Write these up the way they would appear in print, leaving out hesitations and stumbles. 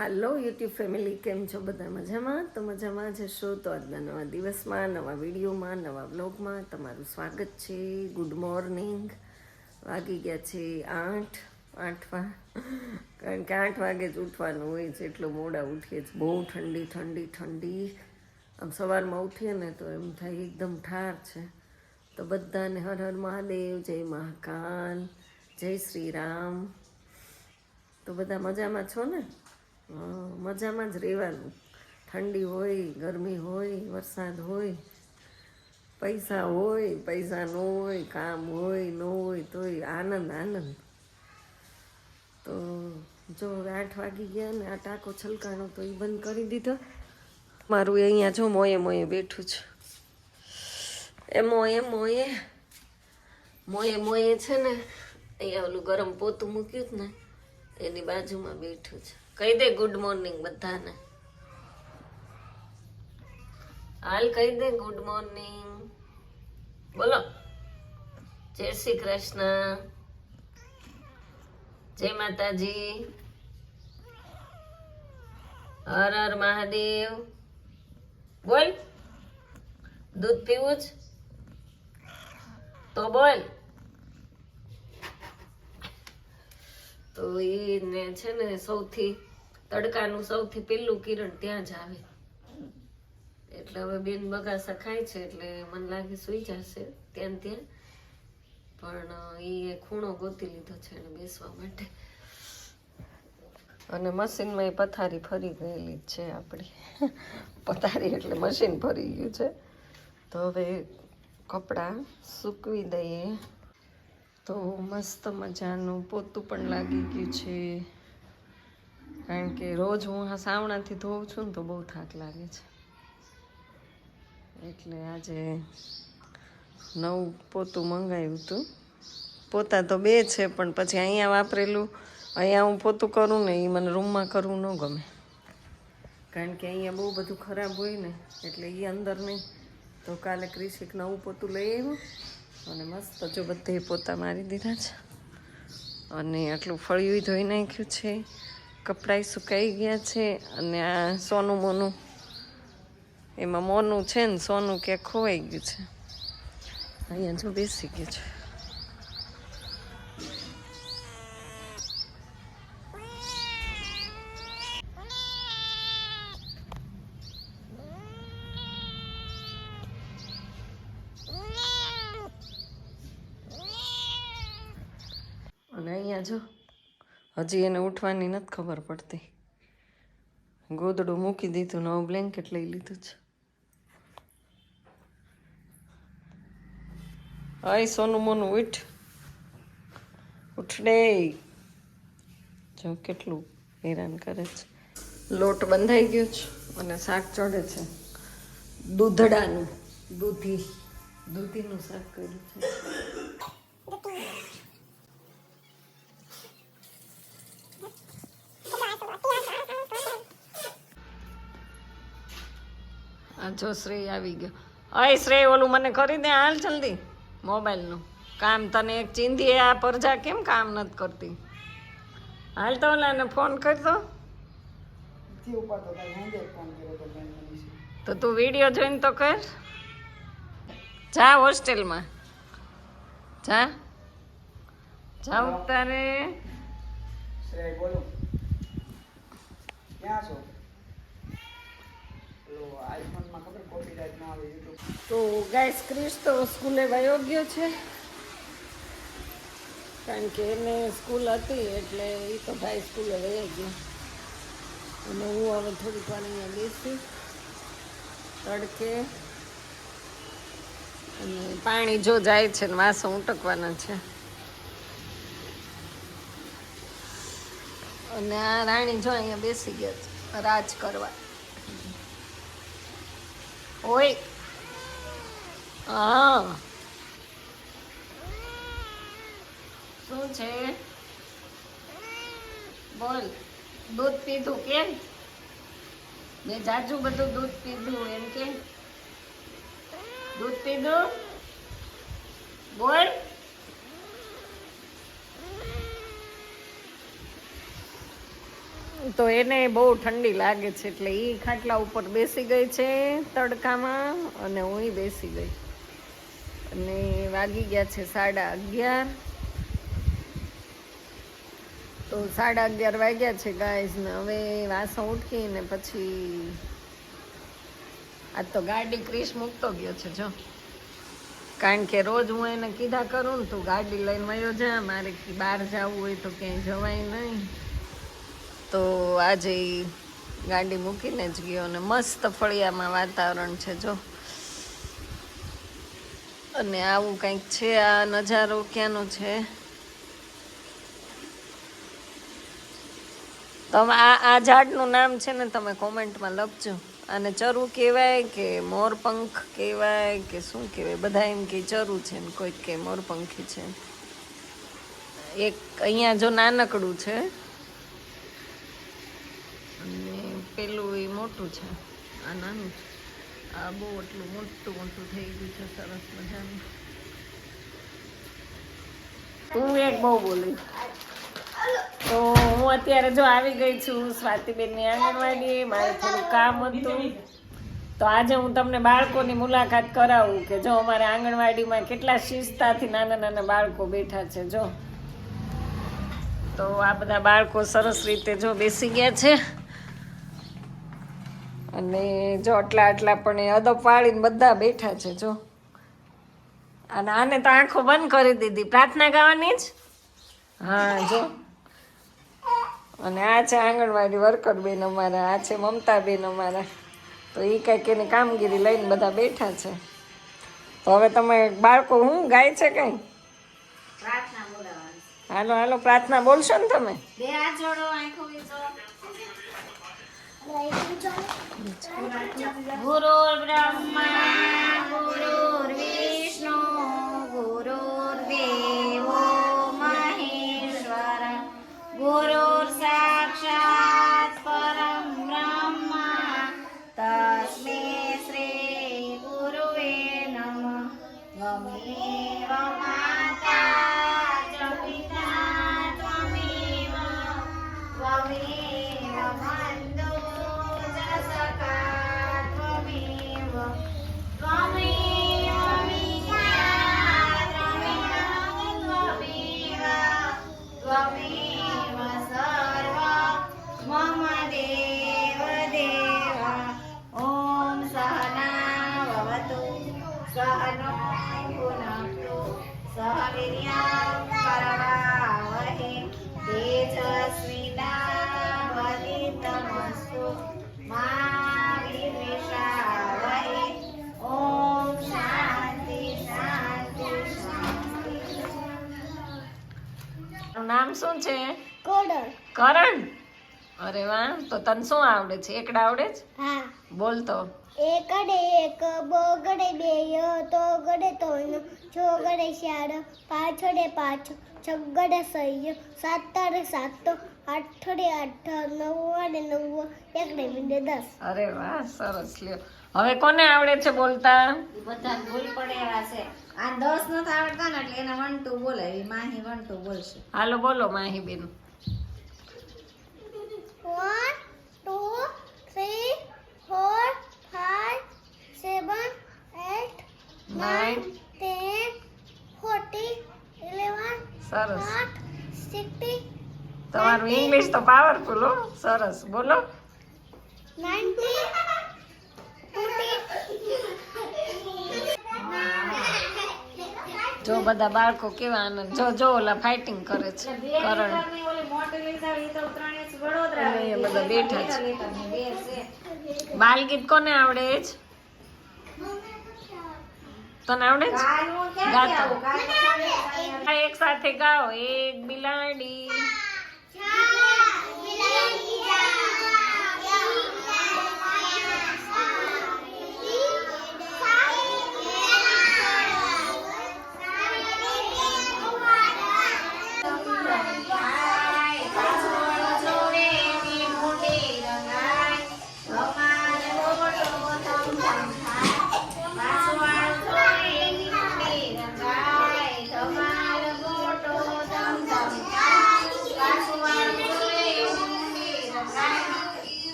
હાલો YouTube family, કેમ છો? બધા મજામાં? તો મજામાં જ હશો તો આજના નવા દિવસમાં, નવા વિડીયોમાં, નવા બ્લોગમાં તમારું સ્વાગત છે. Good morning. વાગી ગયા છે 8 કારણ કે 8 વાગે જ ઉઠવાનું હોય છે, એટલો મોડા ઉઠીએ જ. બહુ ઠંડી. આમ સવારમાં ઉઠીએ ને તો એમ થાય એકદમ ઠાર છે. તો બધાને હર હર મહાદેવ, જય મહાકાલ, જય શ્રી રામ. તો બધા મજામાં છો ને? મજામાં જ રહેવાનું. ઠંડી હોય, ગરમી હોય, વરસાદ હોય, પૈસા હોય, પૈસા ન હોય, કામ હોય ન હોય, તોય આનંદ. તો જો હવે 8 વાગી ગયા ને આ ટાંકો છલકાણો તો એ બંધ કરી દીધો. મારું અહીંયા જો મોયે બેઠું છે. એ મોયે છે ને, અહીંયા ઓલું ગરમ પોતું મૂક્યું ને એની બાજુમાં બેઠું છે. કહી દે ગુડ મોર્નિંગ બધાને. હાલ કહી દે ગુડ મોર્નિંગ. બોલો જય શ્રી કૃષ્ણ, જય માતાજી, હર હર મહાદેવ. બોલ, દૂધ પીવું જ તો બોલ. તો એને છે ને સૌથી તડકાનું સૌથી પહેલું કિરણ ત્યાં જ આવે. એટલે હવે બેન બગાસા ખાય છે એટલે મને લાગે સુઈ જશે ત્યાં. પણ એ ખૂણો ગોતી લીધો છે એને બેસવા માટે. અને મશીનમાં એ પથારી ફરી ગયેલી જ છે આપણી. પથારી એટલે મશીન ફરી ગયું છે. તો હવે કપડાં સૂકવી દઈએ. તો મસ્ત મજાનું પોતું પણ લાગી ગયું છે. કારણ કે રોજ હું સાવણાથી ધોઉં છું ને તો બહુ થાક લાગે છે. એટલે આજે નવું પોતું મંગાવ્યું હતું. પોતા તો 2 છે પણ પછી અહીંયા વાપરેલું, અહીંયા હું પોતું કરું ને એ મને રૂમમાં કરવું ન ગમે. કારણ કે અહીંયા બહુ બધું ખરાબ હોય ને એટલે એ અંદર નહીં. તો કાલે ક્રિશિક નવું પોતું લઈ આવ્યું અને મસ્ત જો બધે પોતા મારી દીધા છે. અને આટલું ફળિયું ધોઈ નાખ્યું છે. કપડાં સુકાઈ ગયા છે. અને આ સોનું મોનું, એમાં મોનું છે ને સોનું ક્યાંક ખોવાઈ ગયું છે. અહીંયા જો બેસી ગયું છે. અને અહીંયા જો હજી એને ઉઠવાની નથી ખબર પડતી. ગોદડું મૂકી દીધું, નવું બ્લેન્કેટ લઈ લીધું છે. હાય સોનું મોનું ઉઠડે. જો કેટલું હેરાન કરે છે. લોટ બંધાઈ ગયો છે અને શાક ચડે છે. દૂધડાનું દૂધીનું શાક કર્યું છે. આ જો શ્રેય આવી ગયો. અય શ્રેય ઓલું મને કરી દે હાલ જલ્દી. મોબાઈલનું કામ તને એક ચીંધી આ પરજા કેમ કામ નથી કરતી? હાલ તો ઓલાને ફોન કરી દો. તો તું વિડીયો જોઈને તો કર. જા હોસ્ટેલમાં જા તારે. તો ગાઈસ ક્રિશ તો સ્કૂલે વયો ગયો છે. કારણ કે એને સ્કૂલ હતી એટલે એ તો ભાઈ સ્કૂલે વયો ગયો. અને હું હવે થોડીક વાર અહીંયા બેસી તડકે. અને પાણી જો જાય છે ને વાસણ ઉટકવાના છે. અને આ રાણી જો અહીંયા બેસી ગયા છે રાજ કરવા. ઓય હા શું છે? બોલ. દૂધ પીધું કેમ? મેં જાજુ બધું દૂધ પીધું એમ કે? દૂધ પીધું બોલ. તો એને બહુ ઠંડી લાગે છે એટલે એ ખાટલા ઉપર બેસી ગઈ છે તડકામાં અને હું બેસી ગઈ. અને વાગી ગયા છે 11:30. તો 11:30 વાગ્યા છે ગાઈઝ ને હવે વાસણ ઉઠીને પછી આજ તો ગાડી ક્રિશ મૂકતો ગયો છે જો, કારણ કે રોજ હું એને કીધા કરું ને તું ગાડી લઈને વયો જા, મારે બહાર જવું હોય તો ક્યાંય જવાય નહીં. તો આજે ગાડી મૂકીને જ ગયો અને મસ્ત ફળિયામાં વાતાવરણ છે જો. અને આવું કંઈક છે, આ નજારો ક્યાંનો છે. તમે આ ઝાડનું નામ છે ને તમે કોમેન્ટમાં લખજો. અને ચરુ કહેવાય કે મોરપંખ કહેવાય કે શું કહેવાય? બધા એમ કે ચરુ છે ને કોઈક કે મોરપંખી છે. એક અહીંયા જો નાનકડું છે અને પેલું એ મોટું છે, આ નાનું છે. આ બહુ એટલું મોટું મોટું થઈ ગયું છે, સરસ મજાનું. તું એક બહુ બોલી. તો હું અત્યારે જો આવી ગઈ છું સ્વાતિબેનની આંગણવાડી. મારે થોડું કામ હતું તો આજે હું તમને બાળકોની મુલાકાત કરાવું કે જો અમારે આંગણવાડીમાં કેટલા શિસ્તતાથી નાના નાના બાળકો બેઠા છે જો. તો આ બધા બાળકો સરસ રીતે જો બેસી ગયા છે અને જો આટલા પણ એ અદબ વાળીને બધા બેઠા છે જો. અને આને તો આંખો બંધ કરી દીધી, પ્રાર્થના ગાવાની જ. હા જો. અને આ છે આંગણવાડી વર્કર બેન અમારા, આ છે મમતા બેન અમારા. તો એ કંઈક એની કામગીરી લઈને બધા બેઠા છે. તો હવે તમે બાળકો હું ગાય છે કઈ? પ્રાર્થના બોલાવવાની. હાલો હાલો પ્રાર્થના બોલશો ને તમે? બે હાથ જોડો, આંખો વીંચો. ગુરુર બ્રહ્મા ગુરુર વિષ્ણુ ગુરુર્દેવો મહેશ્વર ગુરુર સાક્ષાત પરમ બ્રહ્મ તસ્મૈ શ્રી ગુરુવે નમઃ. ત્વમેવ માતા ચ પિતા ત્વમેવ બંધુ ચ સખા ત્વમેવ ત્વમેવ સર્વ મમ દેવ દેવ. ઓમ સહના ભવતુ સહનો ભુનક્તુ સહ વીર્યં કરવાવહે તેજસ્વીનાવધીતમસ્તુ મા વિદ્વિષાવહે. ઓમ શાંતિ શાંતિ શાંતિ. નામ શું છે? કોડર. કરણ. અરે વાહ. તો તને શું આવડે છે? એકડા આવડે છે? હા. બોલતો. એકડે એક, બોગડે બે, તોગડે ત્રણ, ચોગડે ચાર, પાછડે પાંચ, છગડે છ, સાતડે સાત, આઠડે આઠ, નવ્વાડે નવ, એકડે મીંડે 10. અરે વાહ સરસ. લ્યો હવે કોને આવડે છે બોલતા? ઈ બધા ભૂલ પડે એવા છે. આ 10 નથી આવડતા ને એટલે એને 1 2 બોલાવી. માહી 1 2 બોલશે. હાલો બોલો માહી બેન. 1 2 3 4 5 7 8 9 10 40 11 સરસ. 8 60 તમારું ઇંગ્લિશ તો પાવરફુલ હો. સરસ બોલો. 90 જો બધા બાળકો કેવા આનંદ. જો જો ઓલા ફાઇટિંગ કરે છે કરણ. ની ઓલી મોટી લઈ જાવ ઈ તો ત્રણે જ વડોદરા અને એ બધા બેઠા છે. બે છે. બાલગીત કોને આવડે છે? તને આવડે છે? કાલનું ક્યાં ગાતો. આવું? કાલનું એક સાથે ગાઓ. એક બિલાડી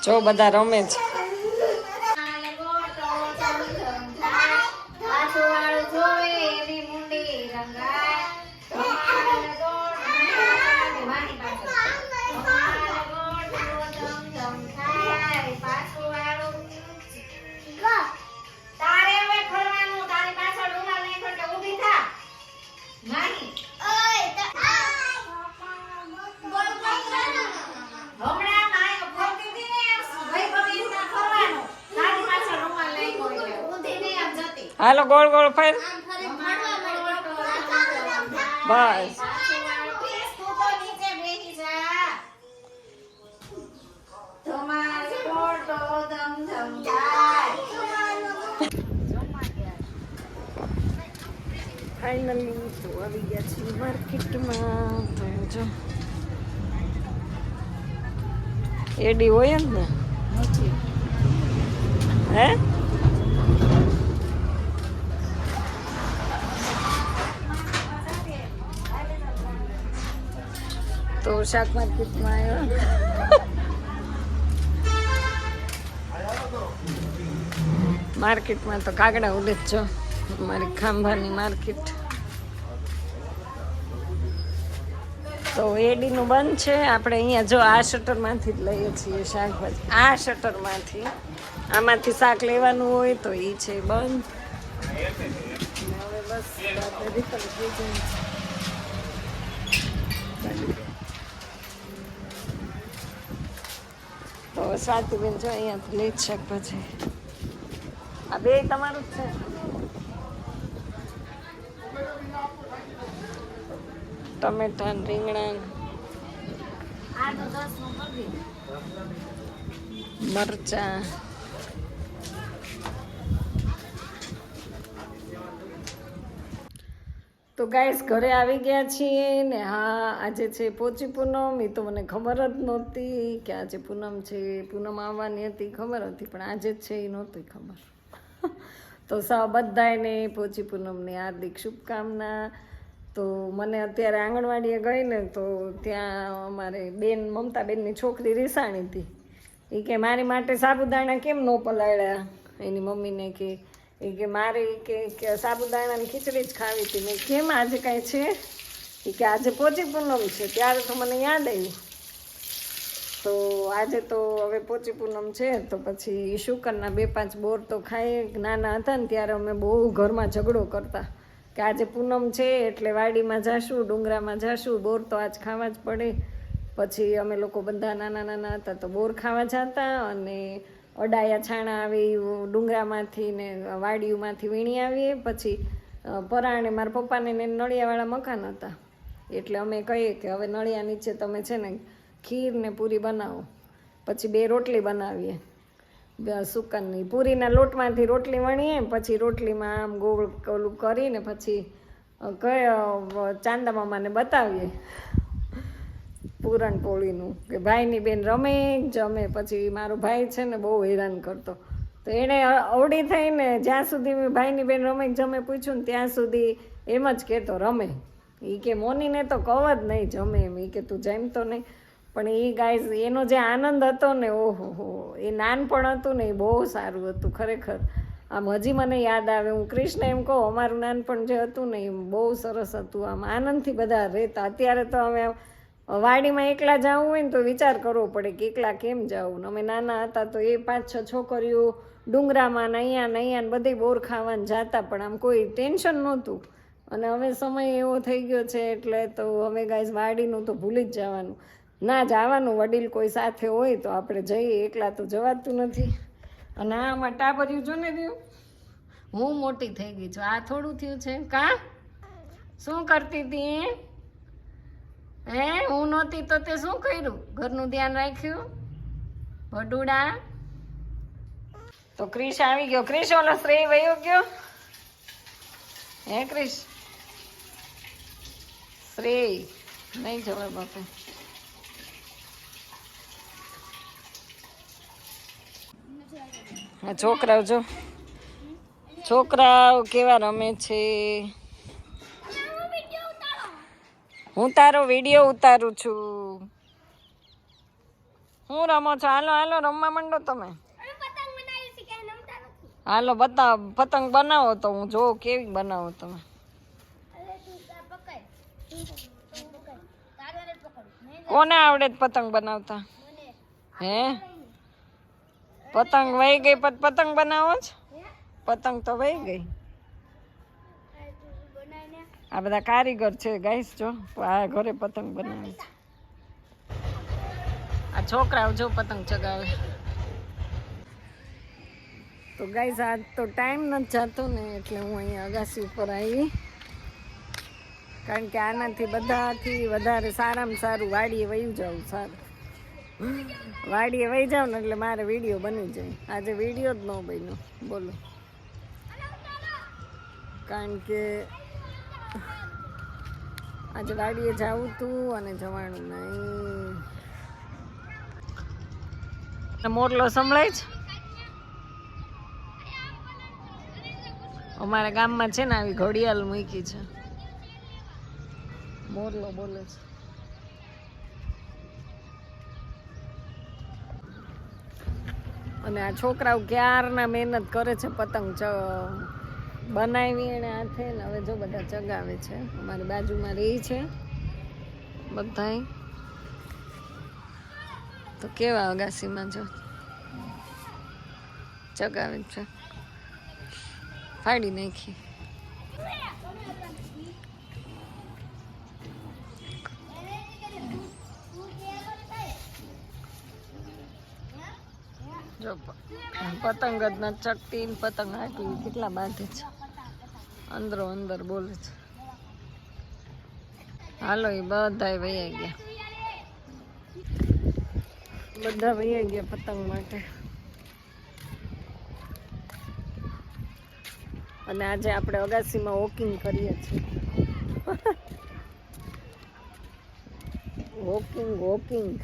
જો બધા રમે છે. આને ગોટો ધમ થાય, પાછું વાળું જોવે એની મુંડી રંગાય. તમારે ગોટો વાણી પાછળ. તમારે ગોટો ધમ થાય, પાછું વાળું. તારે હવે ફરવાનું, તારી પાછળ રૂમાલ નહીં ફરકે ઊભી થા. નાની હમણાં માય ફરતી હતી ને ભાઈ બબી ના ફરવાનું. તારી પાછળ રૂમાલ નહીં કોઈ ઊંધી નહીં આમ જતી. હાલો ગોળ ગોળ ફેર. બસ પાછું વાળું પ્લીઝ તું તો નીચે બેસી જા. તમારે ગોટો ધમ ધમ થાય. ફાઇનલી તો આવી ગયા છીએ માર્કેટમાં. તો જો એડી હોય જ ને. હે તો શાક માર્કેટમાં આવ્યા. માર્કેટમાં તો કાગડા ઉડે જ છો. મારી ખાંભાની માર્કેટ તો એડીનું બંધ છે. આપણે અહીંયા જો આ શટરમાંથી જ લઈએ છીએ શાકભાજી. આ શટરમાંથી આમાંથી શાક લેવાનું હોય તો એ છે બંધ. હવે બસ રિટર્ન થઈ જાય. તો સ્વાતિબેન જો અહીંયાથી લઈ જ શાકભાજી. આ બે તમારું જ છે. ટમેટા રીંગણા આ તો 10 નું કરી દે. મરચા તો ગાઈસ ઘરે આવી ગયા છીએ ને. હા આજે છે પોચી પૂનમ. એ તો મને ખબર જ નહોતી કે આજે પૂનમ છે. પૂનમ આવવાની હતી ખબર હતી પણ આજે જ છે એ નહોતી ખબર. તો સૌ બધાને પોચી પૂનમની હાર્દિક શુભકામના. તો મને અત્યારે આંગણવાડીએ ગઈ ને તો ત્યાં અમારે બેન મમતાબેનની છોકરી રીસાણી હતી. એ કે મારી માટે સાબુદાણા કેમ ન પલાળ્યા. એની મમ્મીને કે મારે કે સાબુદાણાની ખીચડી જ ખાવી હતી. મેં કેમ આજે કાંઈ છે. એ કે આજે પોચી પૂનમ છે. ત્યારે તો મને યાદ આવ્યું. તો આજે તો હવે પોચી પૂનમ છે તો પછી શુકરના 2-5 બોર તો ખાઈએ. નાના હતા ને ત્યારે અમે બહુ ઘરમાં ઝઘડો કરતા કે આજે પૂનમ છે એટલે વાડીમાં જાશું, ડુંગરામાં જાશું, બોર તો આજ ખાવા જ પડે. પછી અમે લોકો બધા નાના નાના હતા તો બોર ખાવા જતા અને અડાયા છાણા આવે ડુંગરામાંથી ને વાડીઓમાંથી વીણી આવીએ. પછી પરાણે મારા પપ્પાને ને નળિયાવાળા મકાન હતા એટલે અમે કહીએ કે હવે નળિયા નીચે તમે છે ને ખીર ને પૂરી બનાવો. પછી 2 રોટલી બનાવીએ સુકનની. પૂરીના લોટમાંથી રોટલી વણીએ પછી રોટલીમાં આમ ગોળ ઓલું કરીને પછી ચાંદા મામાને બતાવીએ પૂરણપોળીનું કે ભાઈની બેન રમે જમે. પછી મારો ભાઈ છે ને બહુ હેરાન કરતો તો એણે અવડી થઈને જ્યાં સુધી મેં ભાઈની બેન રમે જમે પૂછ્યું ને ત્યાં સુધી એમ જ કહેતો રમે. એ કે મોનીને તો કહો જ નહીં જમે એમ. એ કે તું જમતો નહીં. પણ એ ગાઈઝ એનો જે આનંદ હતો ને ઓહો હો એ નાનપણ હતું ને એ બહુ સારું હતું ખરેખર. આમ હજી મને યાદ આવે. હું કૃષ્ણ એમ કહું અમારું નાનપણ જે હતું ને એ બહુ સરસ હતું. આમ આનંદથી બધા રહેતા. અત્યારે તો અમે વાડીમાં એકલા જવું હોય ને તો વિચાર કરવો પડે કે એકલા કેમ જવું. અમે નાના હતા તો એ 5-6 છોકરીઓ ડુંગરામાં ને અહીંયા બધી બોર ખાવાનું જાતા પણ આમ કોઈ ટેન્શન નહોતું. અને હવે સમય એવો થઈ ગયો છે એટલે તો હવે ગાઈઝ વાડીનું તો ભૂલી જ જવાનું. ના જવાનું વડીલ કોઈ સાથે હોય તો આપણે જઈએ. એકલા તો જવાતું નથી. અને આમાં ટાબર્યું જો ને રહ્યું. હું મોટી થઈ ગઈ છું. આ થોડું થયું છે કા. શું કરતી હતી હે? હું નહોતી તો તે શું કર્યું? ઘરનું ધ્યાન રાખ્યું ભડુડા. તો ક્રિશ આવી ગયો. ક્રિશ ઓલો શ્રેય વયો ગયો હે. ક્રિશ શ્રેય નહીં જવાબ આપે. હા છોકરાઓ જો છોકરાઓ કેવા રમે છે. હું તારો વિડીયો ઉતારું છું. હું રમો છો? હાલો હાલો રમવા માંડો તમે. અરે પતંગ બનાવી છે કે નમતા નથી. હાલો બતા પતંગ બનાવો તો હું જોઉં કેવી બનાવો તમે. અરે તું આ પકડ. તું પકડ. તારે પકડ. નહીં કોને આવડે છે પતંગ બનાવતા? મને. હે પતંગ વહી ગઈ પતંગ બનાવો છો? પતંગ તો વહી ગઈ. અરે તું બનાવીને આ બધા કારીગર છે ગાઈસ, જો આ ઘરે પતંગ બનાવે છે. આ છોકરાઓ જો પતંગ ચગાવે. તો ગાઈસ આજ તો ટાઈમ નથી જતો ને એટલે હું અહીંયા અગાસી ઉપર આવી, કારણ કે આનાથી બધાથી વધારે સારામાં સારું વાડીએ વયું જાઉં સારું. વાડીએ વહી જાવ ને એટલે મારે વિડીયો બની જાય. આજે વિડીયો જ ન બન્યો બોલો, કારણ કે આજે વાડીએ જવું તું અને જવાનું નહીં. મોરલો સંભળાય છે અમારા ગામમાં છે ને, આવી ઘડિયાળ મૂકી છે, મોરલો બોલે છે. અને આ છોકરાઓ ક્યારના મહેનત કરે છે, પતંગ બનાવી એને હાથે ને હવે જો બધા ચગાવે છે. અમારી બાજુમાં રહી છે બધાય, તો કેવા અગાસીમાં જો ચગાવે છે. ફાડી નાખી. જો પતંગ જ ન ચકતી ને પતંગ આટલી કેટલા બાંધે છે, અંદરો અંદર બોલે છે. હાલો એ બધા વૈયા ગયા, બધા વૈયા ગયા પતંગ માટે. અને આજે આપણે અગાસીમાં વોકિંગ કરીએ છીએ. વોકિંગ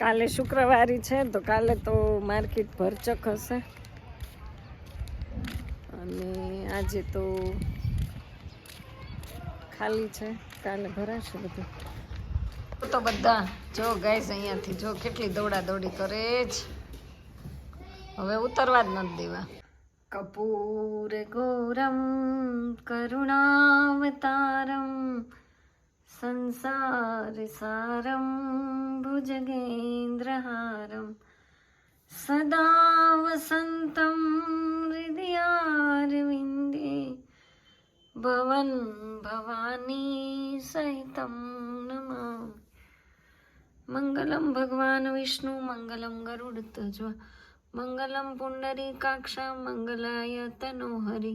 કાલે શુક્રવારી છે તો કાલે તો માર્કેટ ભરચક હશે, અને આજે તો ખાલી છે, કાલે ભરાશે બધું. તો બધા જો ગાઈસ અહીંયાથી જો કેટલી દોડા દોડી કરે છે, હવે ઉતરવા જ નથી દેવા. કપૂર ગૌરમ કરુણાવતારમ સંસાર સારમ ભુજગેન્દ્રહારમ સદા વસંતમ હૃદયારવિંદે ભવન ભવાની સહિતમ નમામિ. મંગલમ ભગવાન વિષ્ણુ મંગલમ ગરુડધ્વજ મંગલમ પુંડરીકાક્ષ મંગલાય તનોહરિ.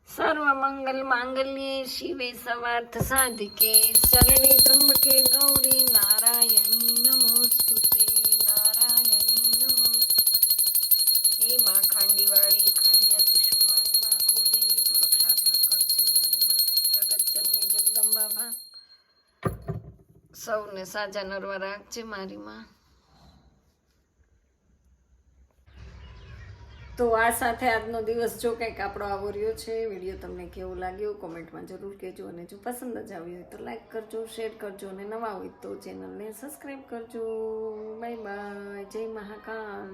સર્વમંગલ માંગલ્યે શિવે સવાર્થ સાધિકે શરણે ત્રંબકે ગૌરી નારાયણી નમોસ્તુતે નારાયણી નમોસ્તુતે. હે માં ખાંડીવાળી ખાંડિયા ત્રિશુળવાળી માં કુળદેવી તું રક્ષા કરજે મારી માં, જગતજનની જગદંબા માં સૌને સાજા નરવા રાખજે મારી માં. તો આ સાથે આજનો દિવસ જો કંઈક આપણો આવો રહ્યો છે. વિડીયો તમને કેવો લાગ્યો કોમેન્ટમાં જરૂર કહેજો, અને જો પસંદ જ આવી હોય તો લાઈક કરજો, શેર કરજો, અને નવા હોય તો ચેનલને સબસ્ક્રાઈબ કરજો. બાય બાય, જય મહાકાલ.